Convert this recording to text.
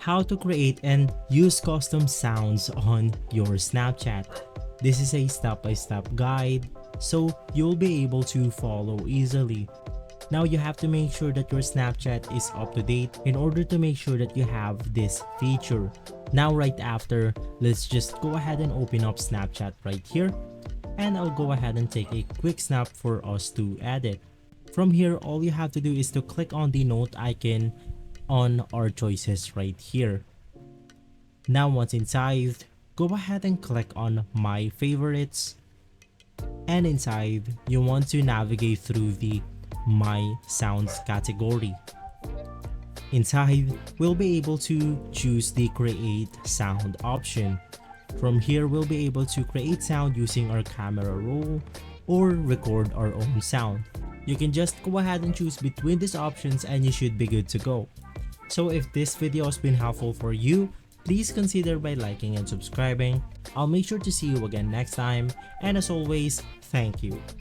how to create and use custom sounds on your Snapchat. This is a step-by-step guide, so you'll be able to follow easily. Now you have to make sure that your Snapchat is up to date in order to make sure that you have this feature. Now right after, let's just go ahead and open up Snapchat right here, and I'll go ahead and take a quick snap for us to edit. From here, all you have to do is to click on the note icon on our choices right here. Now once inside, go ahead and click on my favorites, and inside you want to navigate through the my sounds category. Inside, we'll be able to choose the create sound option. From here, we'll be able to create sound using our camera roll or record our own sound. You can just go ahead and choose between these options and you should be good to go. So if this video has been helpful for you, please consider by liking and subscribing. I'll make sure to see you again next time, and as always, thank you.